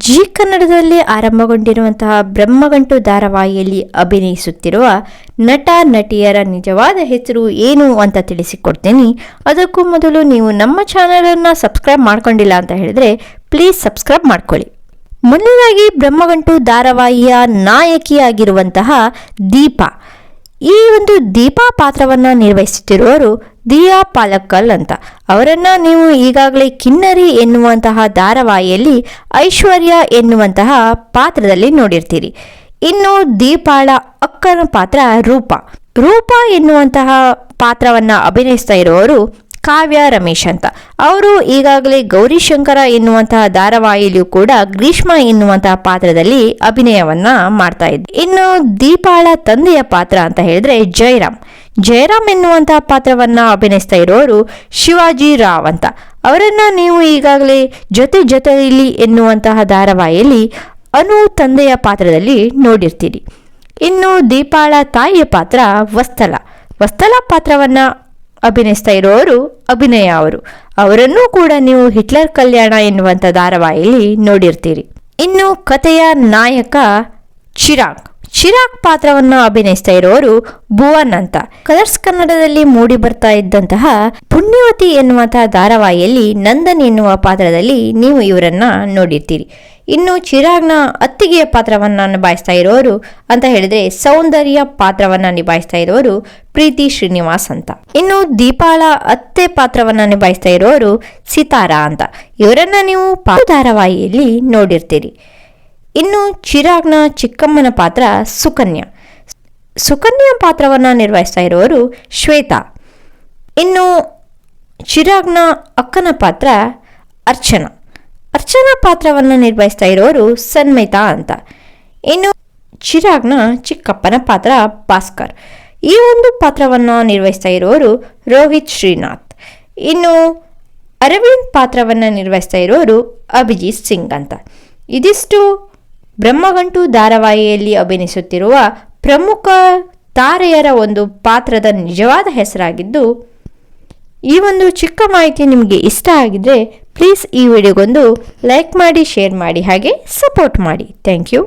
G ಕನ್ನಡದಲ್ಲಿ ಆರಂಭಗೊಂಡಿರುವಂತಹ ಬ್ರಹ್ಮಗಂಟು ಧಾರಾವಾಹಿಯಲ್ಲಿ ಅಭಿನಯಿಸುತ್ತಿರುವ ನಟ ನಟಿಯರ ನಿಜವಾದ ಹೆಸರು ಏನು ಅಂತ ತಿಳಿಸಿಕೊಡ್ತೀನಿ. ಅದಕ್ಕೂ ಮೊದಲು ನೀವು ನಮ್ಮ ಚಾನಲನ್ನು ಸಬ್ಸ್ಕ್ರೈಬ್ ಮಾಡ್ಕೊಂಡಿಲ್ಲ ಅಂತ ಹೇಳಿದ್ರೆ ಪ್ಲೀಸ್ ಸಬ್ಸ್ಕ್ರೈಬ್ ಮಾಡ್ಕೊಳ್ಳಿ. ಮೊದಲನೇದಾಗಿ ಬ್ರಹ್ಮಗಂಟು ಧಾರಾವಾಹಿಯ ನಾಯಕಿಯಾಗಿರುವಂತಹ ದೀಪಾ. ಈ ಒಂದು ದೀಪಾ ಪಾತ್ರವನ್ನು ನಿರ್ವಹಿಸುತ್ತಿರುವವರು ದಿಯಾ ಪಾಲಕ್ಕಲ್ ಅಂತ. ಅವರನ್ನು ನೀವು ಈಗಾಗಲೇ ಕಿನ್ನರಿ ಎನ್ನುವಂತಹ ಧಾರಾವಾಹಿಯಲ್ಲಿ ಐಶ್ವರ್ಯ ಎನ್ನುವಂತಹ ಪಾತ್ರದಲ್ಲಿ ನೋಡಿರ್ತೀರಿ. ಇನ್ನು ದೀಪಾಳ ಅಕ್ಕನ ಪಾತ್ರ ರೂಪಾ ಎನ್ನುವಂತಹ ಪಾತ್ರವನ್ನು ಅಭಿನಯಿಸ್ತಾ ಇರುವವರು ಕಾವ್ಯ ರಮೇಶ್ ಅಂತ. ಅವರು ಈಗಾಗಲೇ ಗೌರಿಶಂಕರ ಎನ್ನುವಂತಹ ಧಾರಾವಾಹಿಯಲ್ಲಿಯೂ ಕೂಡ ಗ್ರೀಷ್ಮ ಎನ್ನುವಂತಹ ಪಾತ್ರದಲ್ಲಿ ಅಭಿನಯವನ್ನ ಮಾಡ್ತಾ ಇದ್ರು. ಇನ್ನು ದೀಪಾಳ ತಂದೆಯ ಪಾತ್ರ ಅಂತ ಹೇಳಿದ್ರೆ ಜಯರಾಮ್ ಎನ್ನುವಂತಹ ಪಾತ್ರವನ್ನ ಅಭಿನಯಿಸ್ತಾ ಇರೋರು ಶಿವಾಜಿ ರಾವ್ ಅಂತ. ಅವರನ್ನ ನೀವು ಈಗಾಗಲೇ ಜೊತೆಯಲ್ಲಿ ಎನ್ನುವಂತಹ ಧಾರಾವಾಹಿಯಲ್ಲಿ ಅನು ತಂದೆಯ ಪಾತ್ರದಲ್ಲಿ ನೋಡಿರ್ತೀರಿ. ಇನ್ನು ದೀಪಾಳ ತಾಯಿಯ ಪಾತ್ರ ವಸ್ತಲ ಪಾತ್ರವನ್ನ ಅಭಿನಯಿಸ್ತಾ ಇರೋರು ಅಭಿನಯ ಅವರನ್ನು ಕೂಡ ನೀವು ಹಿಟ್ಲರ್ ಕಲ್ಯಾಣ ಎನ್ನುವಂಥ ಧಾರಾವಾಹಿಯಲ್ಲಿ ನೋಡಿರ್ತೀರಿ. ಇನ್ನು ಕಥೆಯ ನಾಯಕ ಚಿರಾಗ್ ಪಾತ್ರವನ್ನು ಅಭಿನಯಿಸ್ತಾ ಇರೋರು ಭುವನ್ ಅಂತ. ಕಲರ್ಸ್ ಕನ್ನಡದಲ್ಲಿ ಮೂಡಿ ಬರ್ತಾ ಇದ್ದಂತಹ ಪುಣ್ಯವತಿ ಎನ್ನುವಂತಹ ಧಾರಾವಾಹಿಯಲ್ಲಿ ನಂದನ್ ಎನ್ನುವ ಪಾತ್ರದಲ್ಲಿ ನೀವು ಇವರನ್ನ ನೋಡಿರ್ತೀರಿ. ಇನ್ನು ಚಿರಾಗ್ನ ಅತ್ತಿಗೆಯ ಪಾತ್ರವನ್ನ ನಿಭಾಯಿಸ್ತಾ ಇರೋರು ಅಂತ ಹೇಳಿದ್ರೆ ಸೌಂದರ್ಯ ಪಾತ್ರವನ್ನ ನಿಭಾಯಿಸ್ತಾ ಇರೋರು ಪ್ರೀತಿ ಶ್ರೀನಿವಾಸ್ ಅಂತ. ಇನ್ನು ದೀಪಾಳ ಅತ್ತೆ ಪಾತ್ರವನ್ನ ನಿಭಾಯಿಸ್ತಾ ಇರೋರು ಸಿತಾರಾ ಅಂತ. ಇವರನ್ನ ನೀವು ಧಾರಾವಾಹಿಯಲ್ಲಿ ನೋಡಿರ್ತೀರಿ. ಇನ್ನು ಚಿರಾಗ್ನ ಚಿಕ್ಕಮ್ಮನ ಪಾತ್ರ ಸುಕನ್ಯಾ ಪಾತ್ರವನ್ನ ನಿರ್ವಹಿಸ್ತಾ ಇರೋರು ಶ್ವೇತಾ. ಇನ್ನು ಚಿರಾಗ್ನ ಅಕ್ಕನ ಪಾತ್ರ ಅರ್ಚನಾ ಪಾತ್ರವನ್ನು ನಿರ್ವಹಿಸ್ತಾ ಇರೋರು ಸನ್ಮಿತಾ ಅಂತ. ಇನ್ನು ಚಿರಾಗ್ನ ಚಿಕ್ಕಪ್ಪನ ಪಾತ್ರ ಭಾಸ್ಕರ್. ಈ ಒಂದು ಪಾತ್ರವನ್ನು ನಿರ್ವಹಿಸ್ತಾ ಇರೋರು ರೋಹಿತ್ ಶ್ರೀನಾಥ್. ಇನ್ನು ಅರವಿಂದ್ ಪಾತ್ರವನ್ನು ನಿರ್ವಹಿಸ್ತಾ ಇರೋರು ಅಭಿಜಿತ್ ಸಿಂಗ್ ಅಂತ. ಇದಿಷ್ಟು ಬ್ರಹ್ಮಗಂಟು ಧಾರಾವಾಹಿಯಲ್ಲಿ ಅಭಿನಯಿಸುತ್ತಿರುವ ಪ್ರಮುಖ ತಾರೆಯರ ಒಂದು ಪಾತ್ರದ ನಿಜವಾದ ಹೆಸರಾಗಿದ್ದು, ಈ ಒಂದು ಚಿಕ್ಕ ಮಾಹಿತಿ ನಿಮಗೆ ಇಷ್ಟ ಆಗಿದ್ರೆ ಪ್ಲೀಸ್ ಈ ವಿಡಿಯೋಗೊಂದು ಲೈಕ್ ಮಾಡಿ, ಶೇರ್ ಮಾಡಿ, ಹಾಗೆ ಸಪೋರ್ಟ್ ಮಾಡಿ. Thank you.